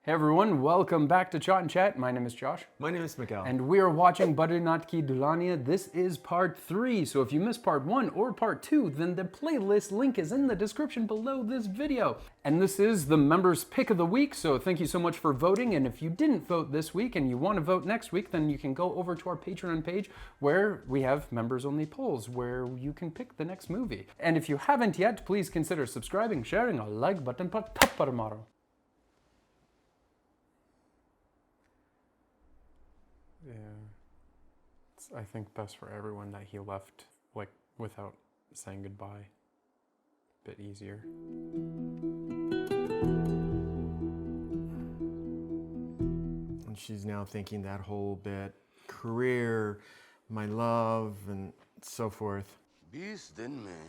Hey everyone, welcome back to ChaatNChat. My name is Josh. My name is Miguel. And we are watching Badrinath ki Dulhania. This is part 3, so if you missed part 1 or part 2, then the playlist link is in the description below this video. And this is the members' pick of the week, so thank you so much for voting. And if you didn't vote this week and you want to vote next week, then you can go over to our Patreon page where we have members-only polls where you can pick the next movie. And if you haven't yet, please consider subscribing, sharing, a like button पर थप्पड़ मारो. Yeah, it's, I think, best for everyone that he left, like, without saying goodbye. A bit easier. And she's now thinking that whole bit, career, my love, and so forth. 20 दिन में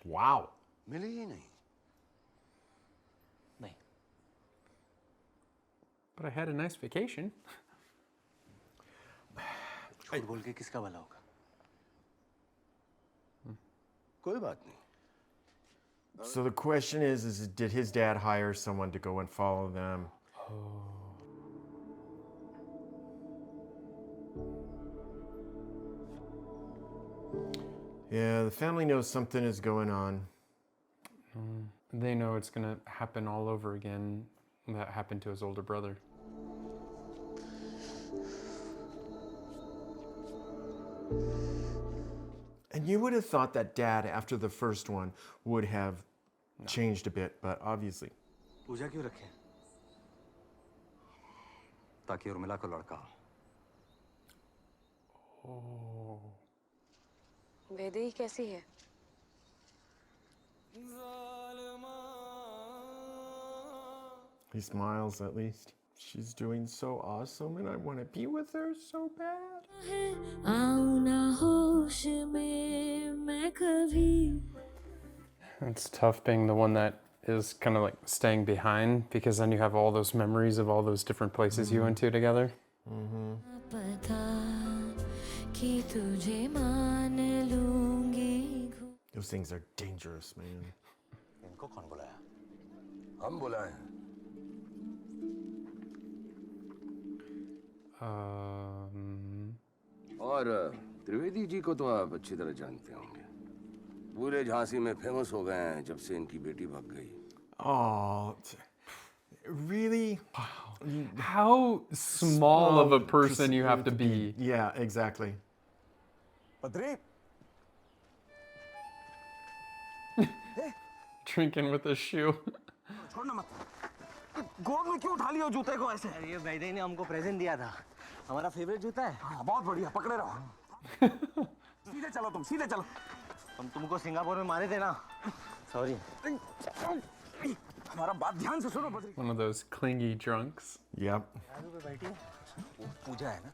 Wow. मिली ही नहीं. But I had a nice vacation. झूठ बोल के किसका भला होगा? कोई बात नहीं. So the question is did his dad hire someone to go and follow them? Yeah, the family knows something is going on. They know it's gonna happen all over again. That happened to his older brother. And you would have thought that dad, after the first one, would have changed a bit, but obviously. पूजा क्यों रखे? ताकि उर्मिला को लड़का हो. Oh. Vaidehi कैसी है? He smiles at least. She's doing so awesome and I want to be with her so bad. It's tough being the one that is kind of like staying behind, because then you have all those memories of all those different places you went to together. Those things are dangerous, man. इनको कौन बुलाया? हम बुलाए हैं. और त्रिवेदी जी को तो आप अच्छी तरह जानते होंगे. पूरे झांसी में फेमस हो गए हैं जब से इनकी बेटी भाग गई. Oh, really? How small of a person you have to be. Yeah, exactly. Badri, Drinking with a shoe. छोड़ना मत. गोद में क्यों उठा लिया जूते को ऐसे? ये वैदे ने हमको प्रेजेंट दिया था. हमारा फेवरेट जूता है. हाँ, बहुत बढ़िया. पकड़े रहो. सीधे चलो तुम. सीधे चलो. हम तुमको सिंगापुर में मारे थे ना. सॉरी. हमारा बात ध्यान से सुनो Badri. One of those clingy drunks. Yep. Raju पे बैठी. पूजा है ना.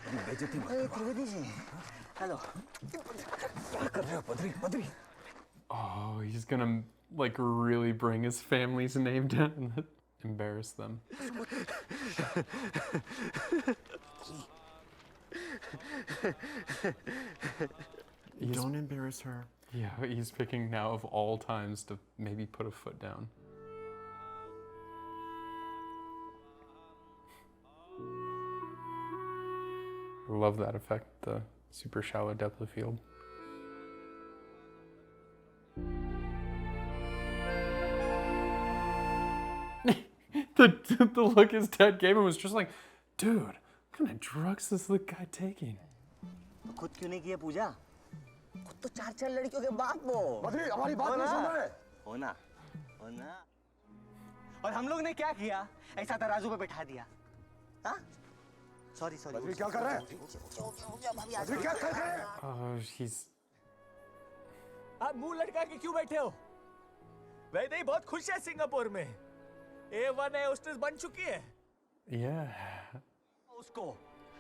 अभी बेइज्जती मत. त्रिवेदी जी. हेलो. क्या कर रहे हो Badri? Badri. Oh, he's gonna like really bring his family's name down and embarrass them. Don't embarrass her. Yeah, he's picking now of all times to maybe put a foot down. Love that effect, the super shallow depth of field. The look his dad gave him was just like, dude, what kind of drugs is the guy taking? खुद क्यों नहीं किया पूजा? खुद तो 4 लड़कियों के बाप वो. बद्री हमारी बात नहीं सुन रहे. होना. और हम लोग ने क्या किया? ऐसा तराजू पे बैठा दिया. हाँ? सॉरी. बद्री क्या कर रहे हैं? बद्री क्या कर रहे हैं? Oh, he's... आप मुंह लटका के क्यों बैठे हो? वैदे ही बहुत खुश है सिंगापुर में. A1 है, होस्टेस बन चुकी है. Yeah. उसको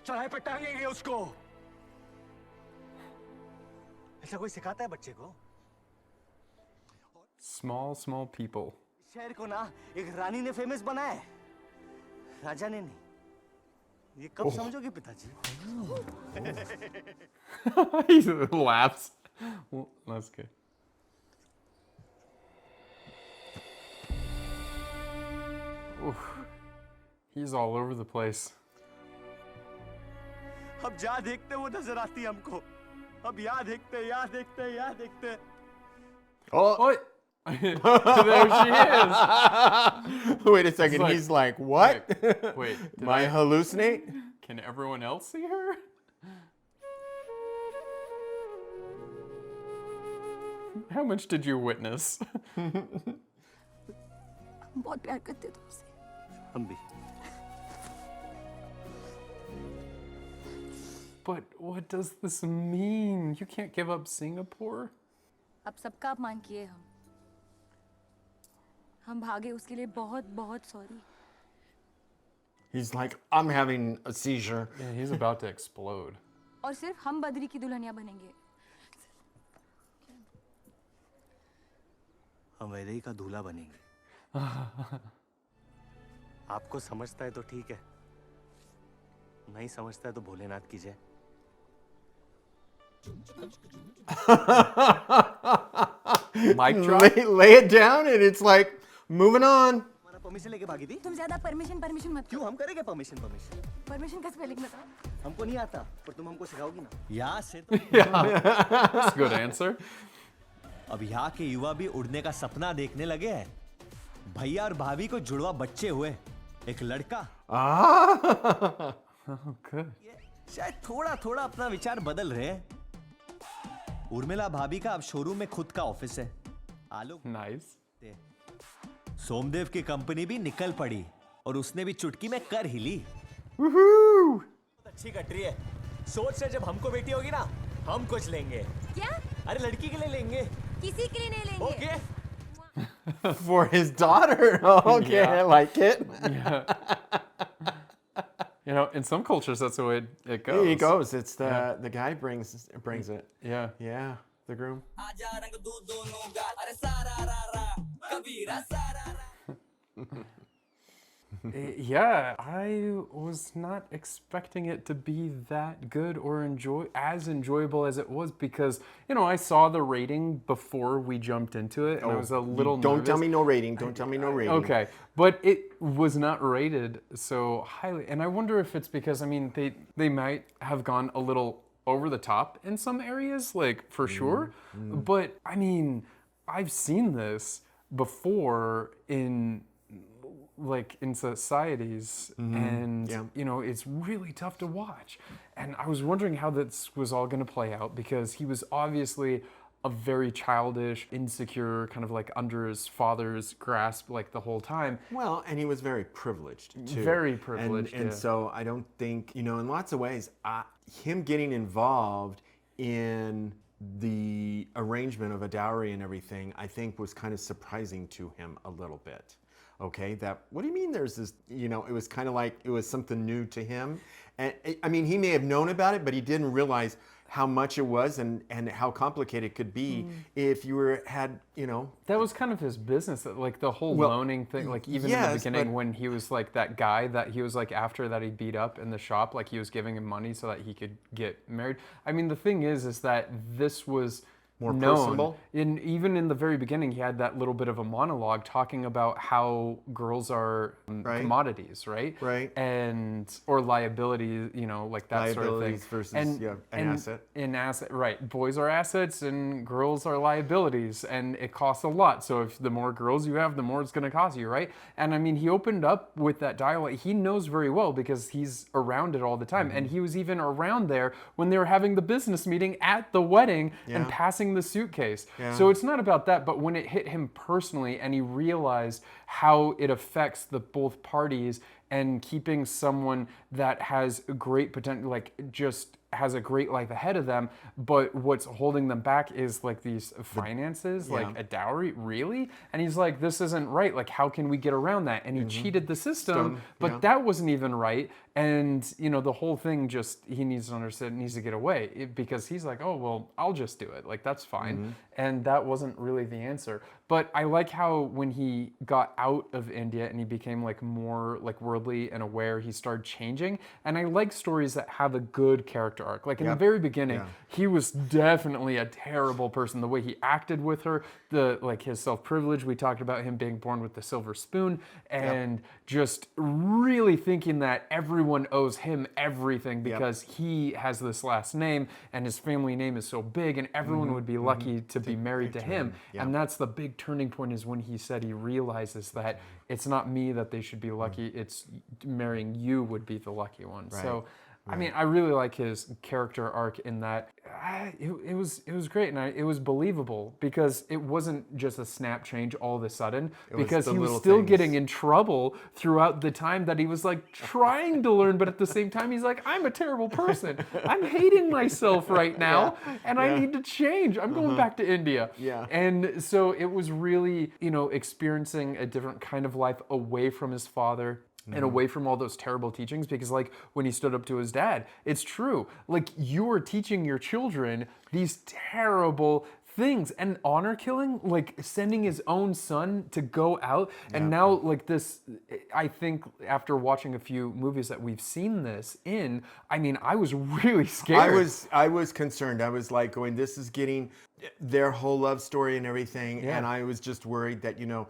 चढ़ाई पे टांगेंगे उसको. ऐसा कोई सिखाता है बच्चे को? Small people. शहर को ना एक रानी ने फेमस बनाया है. राजा ने नहीं. ये कब समझोगे पिताजी? He laughs. Well, that's good. Oof. He's all over the place. अब जहाँ देखते वो नजर आती है हमको. अब यहाँ देखते, यहाँ देखते, यहाँ देखते. Oh, What? There she is. wait a second. like- He's like, what? Wait, did Am I hallucinate? Can everyone else see her? How much did you witness? बहुत प्यार करते थे उससे. हम भी. But what does this mean? You can't give up Singapore? अब सबका अपमान किए हम. हम भागे उसके लिए बहुत बहुत sorry. He's like, I'm having a seizure. Yeah, he's about to explode. और सिर्फ हम बद्री की दुल्हनिया बनेंगे. हम वैदेही का दूल्हा बनेंगे. आपको समझता है तो ठीक है. नहीं समझता है तो भोलेनाथ की जय. Mic drop? Lay it down, and it's like, moving on. हमारा परमिशन लेके भागी थी. तुम ज्यादा परमिशन मत. क्यों हम करेंगे परमिशन? परमिशन का स्पेलिंग बताओ. हमको नहीं आता, पर तुम हमको सिखाओगी ना. यहाँ से तो That's a good answer. अब यहाँ के युवा भी उड़ने का सपना देखने लगे हैं. भैया और भाभी को जुड़वा बच्चे हुए. एक लड़का. Ah. Oh, good. शायद थोड़ा थोड़ा अपना विचार बदल रहे हैं. उर्मिला भाभी का अब शोरूम में खुद का ऑफिस है. आलोक Nice. सोमदेव की कंपनी भी निकल पड़ी और उसने भी चुटकी में कर ही ली. Woohoo! अच्छी कटरी है. सोच से जब हमको बेटी होगी ना, हम कुछ लेंगे. क्या? अरे लड़की के लिए लेंगे. किसी के लिए नहीं लेंगे. Okay. For his daughter. Okay, Yeah. I like it. Yeah. You know, in some cultures, that's the way it goes. There he goes. It's the guy brings it. Yeah. Yeah, the groom. Yeah, I was not expecting it to be that good or as enjoyable as it was because, you know, I saw the rating before we jumped into it and I was a little Don't tell nervous. me no rating. Don't tell me no rating. Okay, but it was not rated so highly, and I wonder if it's because, I mean, they might have gone a little over the top in some areas, like for sure, but I mean, I've seen this before in societies, and Yeah. you know, it's really tough to watch. And I was wondering how this was all going to play out because he was obviously a very childish, insecure, kind of like under his father's grasp like the whole time. Well, and he was very privileged too. Very privileged, and yeah. so I don't think, you know, in lots of ways, him getting involved in the arrangement of a dowry and everything, I think was kind of surprising to him a little bit. Okay, what do you mean there's this, you know, it was kind of like it was something new to him. And I mean, he may have known about it, but he didn't realize how much it was and how complicated it could be if you had, you know. That was kind of his business, like the whole loaning thing, like even in the yes, beginning but- when he was like that guy that he was like after that he beat up in the shop, like he was giving him money so that he could get married. I mean, the thing is that this was More known. personable? Even in the very beginning, he had that little bit of a monologue talking about how girls are Right. commodities, right? Right. Or liabilities, you know, like that sort of thing. Liabilities versus, an asset. An asset, right. Boys are assets and girls are liabilities, and it costs a lot. So if the more girls you have, the more it's going to cost you, right? And I mean, he opened up with that dialogue. He knows very well because he's around it all the time. And he was even around there when they were having the business meeting at the wedding and Yeah. passing the suitcase. Yeah. So it's not about that, but when it hit him personally and he realized how it affects the both parties and keeping someone that has great potential, like just has a great life ahead of them, but what's holding them back is like these finances, like a dowry, really? And he's like, this isn't right. Like, how can we get around that? And he cheated the system, but that wasn't even right. And, you know, the whole thing just, he needs to understand, needs to get away because he's like, oh, well, I'll just do it. Like, that's fine. And that wasn't really the answer. But I like how when he got out of India and he became like more like worldly and aware, he started changing. And I like stories that have a good character arc. Like in the very beginning, he was definitely a terrible person. The way he acted with her, like his self-privilege. We talked about him being born with the silver spoon and just really thinking that everyone owes him everything because he has this last name and his family name is so big and everyone would be lucky to be married to him. And that's the big turning point, is when he said he realizes that it's not me that they should be lucky, it's marrying you would be the lucky one. So I mean, I really like his character arc in that. It was great, and it was believable because it wasn't just a snap change all of a sudden, because he was still getting in trouble throughout the time that he was like trying to learn, but at the same time he's like, I'm a terrible person. I'm hating myself right now, and I need to change. I'm going back to India. And so it was really, you know, experiencing a different kind of life away from his father, and away from all those terrible teachings, because like when he stood up to his dad, it's true. Like, you are teaching your children these terrible things, and honor killing, like sending his own son to go out. And now like this, I think after watching a few movies that we've seen this in, I mean, I was really scared. I was concerned. I was like going, this is getting their whole love story and everything. And I was just worried that, you know,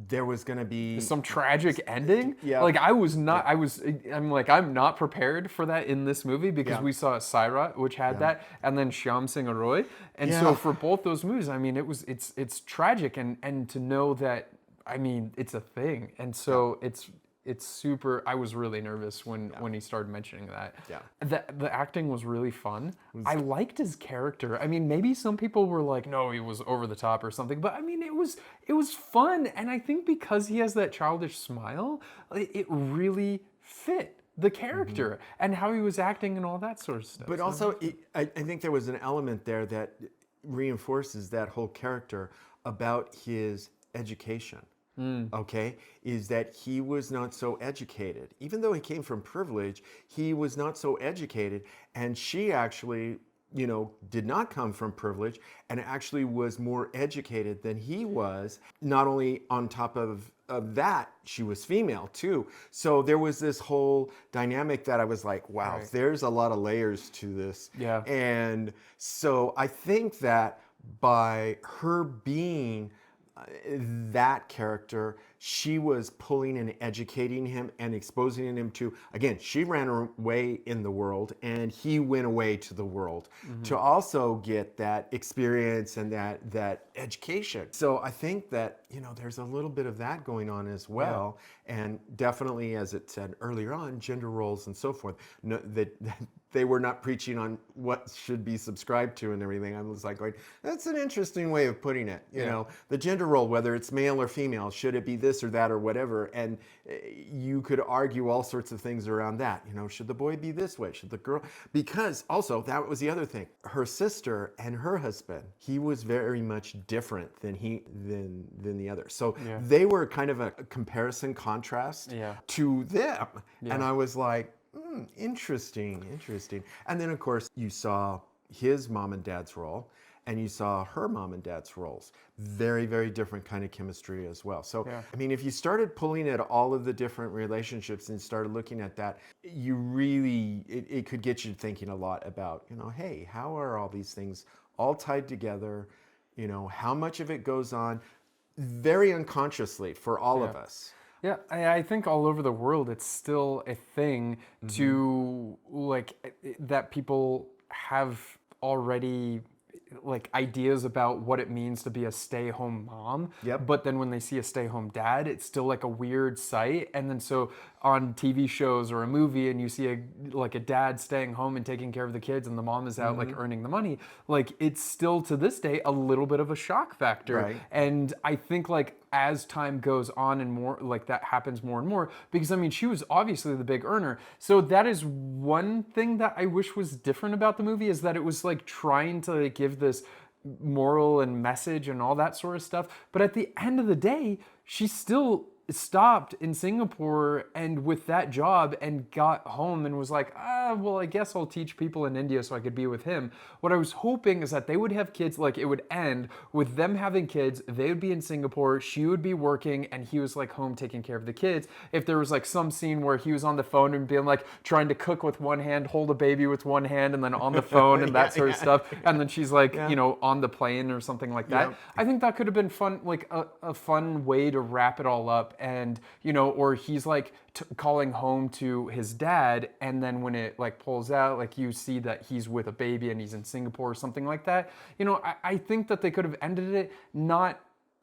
there was going to be some tragic ending. Like I'm like, I'm not prepared for that in this movie, because we saw Saira, which had that, and then Shyam Singh Roy. And so for both those movies, I mean, it's tragic, and to know that, I mean, it's a thing. And so it's super. I was really nervous when he started mentioning that. The acting was really fun. I liked his character. I mean, maybe some people were like, no, he was over the top or something, but I mean, it was fun. And I think because he has that childish smile, it really fit the character and how he was acting and all that sort of stuff. But also, I think there was an element there that reinforces that whole character about his education. Okay, is that he was not so educated. Even though he came from privilege, he was not so educated. And she actually, you know, did not come from privilege and actually was more educated than he was. Not only on top of that, she was female too. So there was this whole dynamic that I was like, wow, there's a lot of layers to this. And so I think that by her being that character, she was pulling and educating him and exposing him to, again, she ran away in the world and he went away to the world to also get that experience and that education. So I think that, you know, there's a little bit of that going on as well. And definitely, as it said earlier on, gender roles and so forth, that they were not preaching on what should be subscribed to and everything. I was like going, that's an interesting way of putting it. You know, the gender role, whether it's male or female, should it be this or that or whatever? And you could argue all sorts of things around that. You know, should the boy be this way? Should the girl? Because also, that was the other thing. Her sister and her husband, he was very much different than the other. So they were kind of a comparison contrast to them. And I was like, interesting. And then, of course, you saw his mom and dad's role, and you saw her mom and dad's roles. Very, very different kind of chemistry as well. So, I mean, if you started pulling at all of the different relationships and started looking at that, you really, it could get you thinking a lot about, you know, hey, how are all these things all tied together? You know, how much of it goes on very unconsciously for all of us. Yeah, I think all over the world, it's still a thing to, like, that people have already, like, ideas about what it means to be a stay-home mom. But then when they see a stay-home dad, it's still like a weird sight. And then so on TV shows or a movie, and you see a dad staying home and taking care of the kids, and the mom is out like earning the money, like, it's still to this day a little bit of a shock factor. And I think, like, as time goes on and more, like, that happens more and more, because I mean, she was obviously the big earner. So that is one thing that I wish was different about the movie, is that it was like trying to, like, give this moral and message and all that sort of stuff. But at the end of the day, she's still stopped in Singapore and with that job and got home and was like, well, I guess I'll teach people in India so I could be with him. What I was hoping is that they would have kids, like it would end with them having kids, they would be in Singapore, she would be working, and he was like home taking care of the kids. If there was like some scene where he was on the phone and being like trying to cook with one hand, hold a baby with one hand, and then on the phone and that sort of stuff, and then she's like, you know, on the plane or something like that. I think that could have been fun, like a fun way to wrap it all up. And, you know, or he's like calling home to his dad, and then when it like pulls out, like you see that he's with a baby and he's in Singapore or something like that. You know, I think that they could have ended it not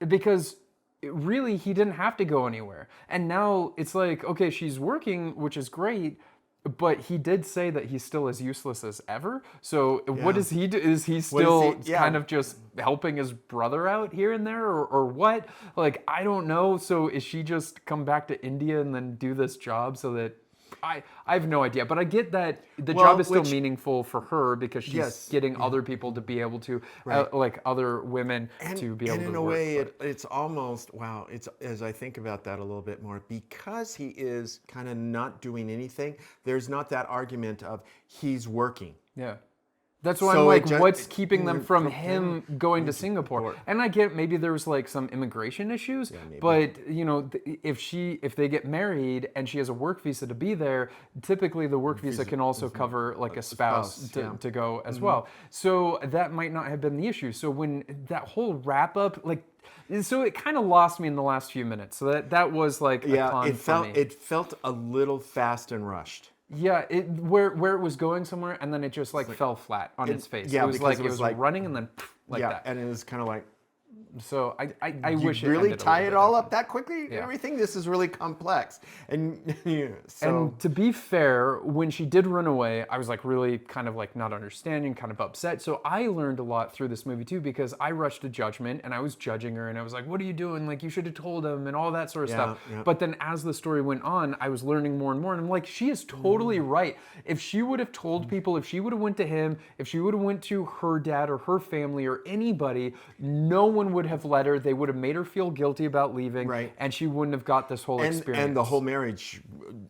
because really he didn't have to go anywhere. And now it's like, okay, she's working, which is great, but he did say that he's still as useless as ever. So what does he do? Is he still kind of just helping his brother out here and there, or what? Like, I don't know. So is she just come back to India and then do this job so that I have no idea, but I get that the job is still meaningful for her because she's getting other people to be able to, like other women to be able to work. And in a way, it's almost, wow, it's as I think about that a little bit more, because he is kind of not doing anything, there's not that argument of he's working. Yeah. That's why I'm like, what's keeping them from him going to Singapore? And I get maybe there was like some immigration issues, but you know, if they get married and she has a work visa to be there, typically the work visa can also cover like a spouse to go as well. So that might not have been the issue. So when that whole wrap up, like, so it kind of lost me in the last few minutes. So that was like a con for me. It felt a little fast and rushed. Yeah, where it was going somewhere, and then it just like fell flat on its face. Yeah, it was like running and then like that. And it was kind of like. So I wish it really tie it all up that quickly. Yeah. Everything. This is really complex, and And to be fair, when she did run away, I was like really kind of like not understanding, kind of upset. So I learned a lot through this movie too, because I rushed to judgment and I was judging her and I was like, "What are you doing? Like you should have told him," and all that sort of stuff. Yeah. But then as the story went on, I was learning more and more, and I'm like, she is totally right. If she would have told people, if she would have went to him, if she would have went to her dad or her family or anybody, no one would have let her. They would have made her feel guilty about leaving, and she wouldn't have got this whole experience. And the whole marriage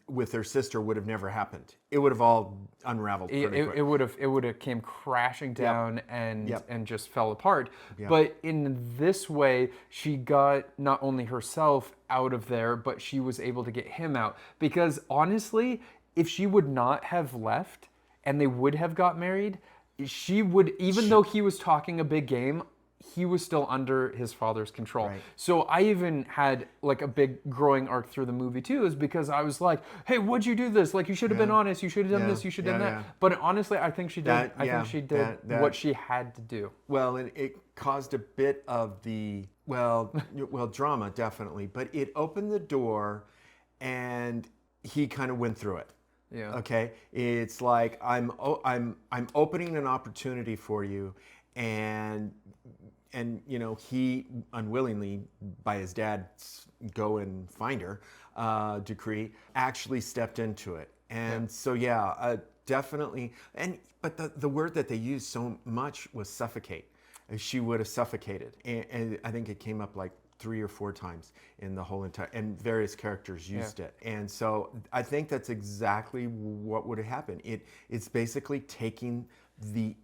with her sister would have never happened. It would have all unraveled pretty quick. It would have came crashing down and just fell apart. But in this way, she got not only herself out of there, but she was able to get him out. Because honestly, if she would not have left and they would have got married, she would, even though he was talking a big game, he was still under his father's control. Right. So I even had like a big growing arc through the movie too, is because I was like, hey, why'd you do this? Like you should have been honest. You should have done this. You should have done that. But honestly, I think she did. I think she did what she had to do. Well, it caused a bit of the, well, drama definitely, but it opened the door and he kind of went through it. Yeah. Okay. It's like, I'm opening an opportunity for you, and you know, he unwillingly, by his dad's go and find her decree, actually stepped into it. And so definitely. But the word that they used so much was suffocate. She would have suffocated, and I think it came up like 3 or 4 times in the whole entire, and various characters used it. And so I think that's exactly what would have happened. It's basically taking the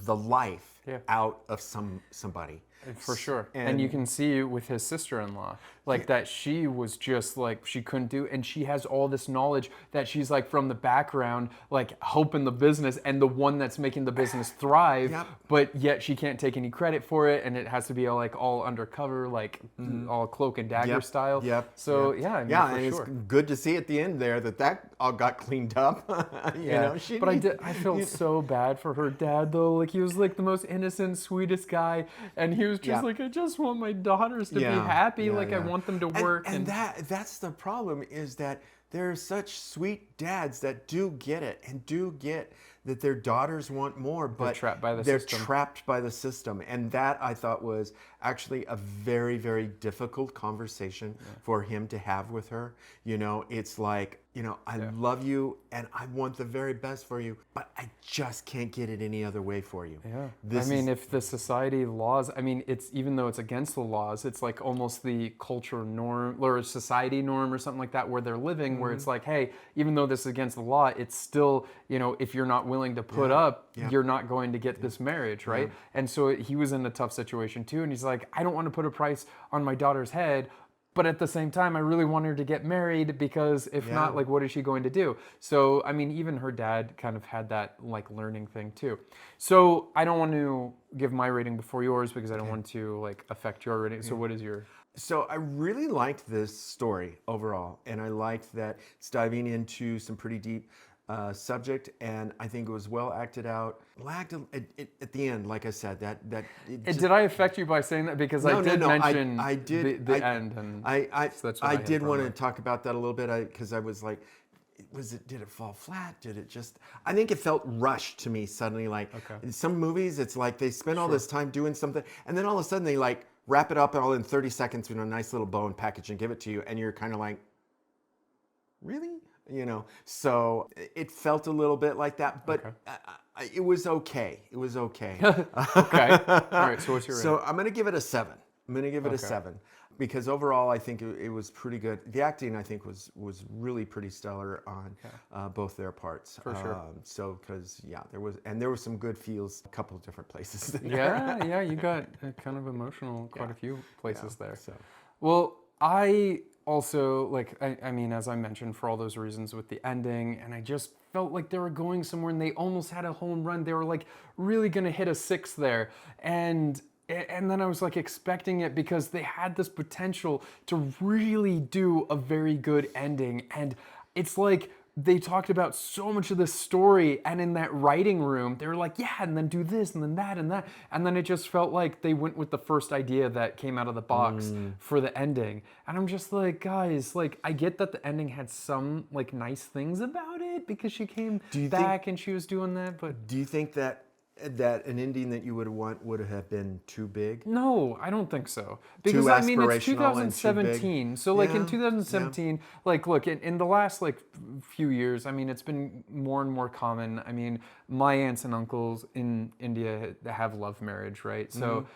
life out of somebody. For sure. And you can see with his sister-in-law, like that she was just like, she couldn't do, and she has all this knowledge that she's like from the background, like helping the business and the one that's making the business thrive, but yet she can't take any credit for it, and it has to be all undercover, like all cloak and dagger style. So and it's good to see at the end there that all got cleaned up. you know, but I felt so bad for her dad though. Like he was like the most innocent, sweetest guy, and he was just like, I just want my daughters to be happy. I want them to work. And that's the problem, is that there are such sweet dads that do get it and do get that their daughters want more, but trapped by the they're system. trapped by the system. And that I thought was actually a very, very difficult conversation for him to have with her. You know, it's like, you know, I love you and I want the very best for you, but I just can't get it any other way for you. Yeah. If the society laws, it's, even though it's against the laws, it's like almost the culture norm or society norm or something like that where they're living, where it's like, hey, even though this is against the law, it's still, you know, if you're not willing to put up, you're not going to get this marriage, right? And so he was in a tough situation too. And he's like, I don't want to put a price on my daughter's head, but at the same time, I really want her to get married because if not, like, what is she going to do? So, I mean, even her dad kind of had that, like, learning thing too. So I don't want to give my rating before yours because I don't want to, like, affect your rating. So what is your... So I really liked this story overall, and I liked that it's diving into some pretty deep subject, and I think it was well acted out. Lacked at the end, like I said, Did I affect you by saying that? Because I did mention the end, and so that's what I did want to talk about that a little bit because I was like, did it fall flat? Did it just, I think it felt rushed to me suddenly. Like in some movies, it's like they spend all this time doing something, and then all of a sudden they like wrap it up all in 30 seconds in a nice little bow and package and give it to you, and you're kind of like, really? You know, so it felt a little bit like that, but it was okay. It was okay. Okay. All right. So what's your rating? So I'm going to give it a 7. I'm going to give it a 7 because overall I think it was pretty good. The acting I think was really pretty stellar on both their parts. For sure. So because there was some good feels a couple of different places. In there. Yeah. You got kind of emotional quite a few places there. So. Well, I also, like, I mean, as I mentioned, for all those reasons with the ending, and I just felt like they were going somewhere and they almost had a home run. They were like really gonna hit a 6 there. And then I was like expecting it because they had this potential to really do a very good ending. And it's like, they talked about so much of the story, and in that writing room, they were like, yeah, and then do this, and then that, and that. And then it just felt like they went with the first idea that came out of the box for the ending. And I'm just like, guys, like, I get that the ending had some, like, nice things about it because she came back and she was doing that, but... Do you think that an ending that you would want would have been too big? No, I don't think so. Because too I mean, it's aspirational and too big? 2017. So like in 2017, like look, in the last like few years, I mean, it's been more and more common. I mean, my aunts and uncles in India have love marriage, right? So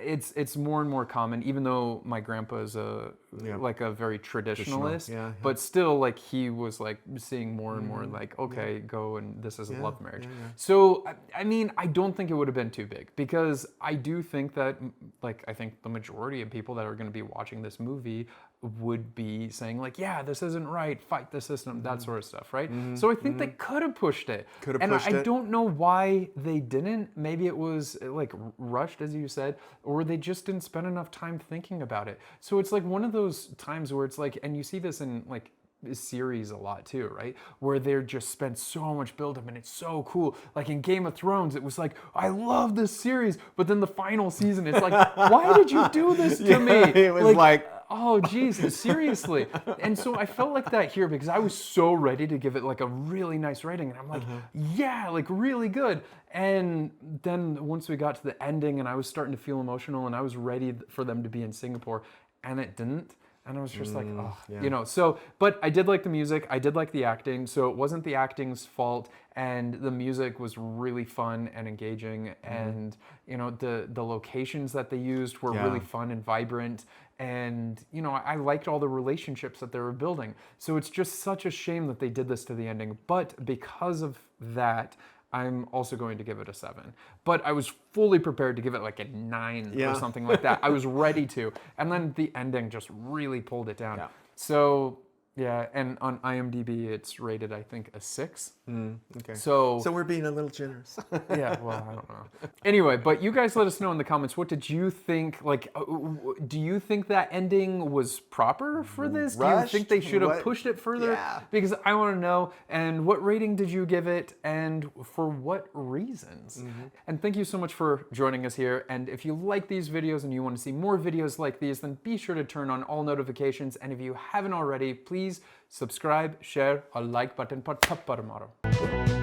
it's more and more common, even though my grandpa is like a very traditionalist, but still like he was like seeing more and more like, okay, go and this is a love marriage. So, I mean, I don't think it would have been too big because I do think that, like, I think the majority of people that are going to be watching this movie would be saying like, yeah, this isn't right, fight the system, that sort of stuff, right? So I think they could have pushed it. And I don't know why they didn't. Maybe it was like rushed, as you said, or they just didn't spend enough time thinking about it. So it's like one of those times where it's like, and you see this in like series a lot too, right? Where they're just spent so much buildup and it's so cool. Like in Game of Thrones, it was like, I love this series, but then the final season, it's like, why did you do this to me? It was like oh geez, seriously. And so I felt like that here because I was so ready to give it like a really nice rating, and I'm like, yeah, like really good. And then once we got to the ending and I was starting to feel emotional and I was ready for them to be in Singapore, and it didn't. And I was just like, oh, you know, so, but I did like the music, I did like the acting, so it wasn't the acting's fault, and the music was really fun and engaging, and, you know, the locations that they used were really fun and vibrant, and, you know, I liked all the relationships that they were building. So it's just such a shame that they did this to the ending, but because of that, I'm also going to give it a 7. But I was fully prepared to give it like a 9 or something like that. I was ready to. And then the ending just really pulled it down. So, yeah, and on IMDb, it's rated, I think, a 6. Okay. So we're being a little generous. yeah, well, I don't know. Anyway, but you guys let us know in the comments, what did you think? Like, do you think that ending was proper for this? Rushed? Do you think they should have pushed it further? Yeah. Because I want to know. And what rating did you give it? And for what reasons? And thank you so much for joining us here. And if you like these videos and you want to see more videos like these, then be sure to turn on all notifications. And if you haven't already, please subscribe, share, or like button पर थप्पड़ मारो.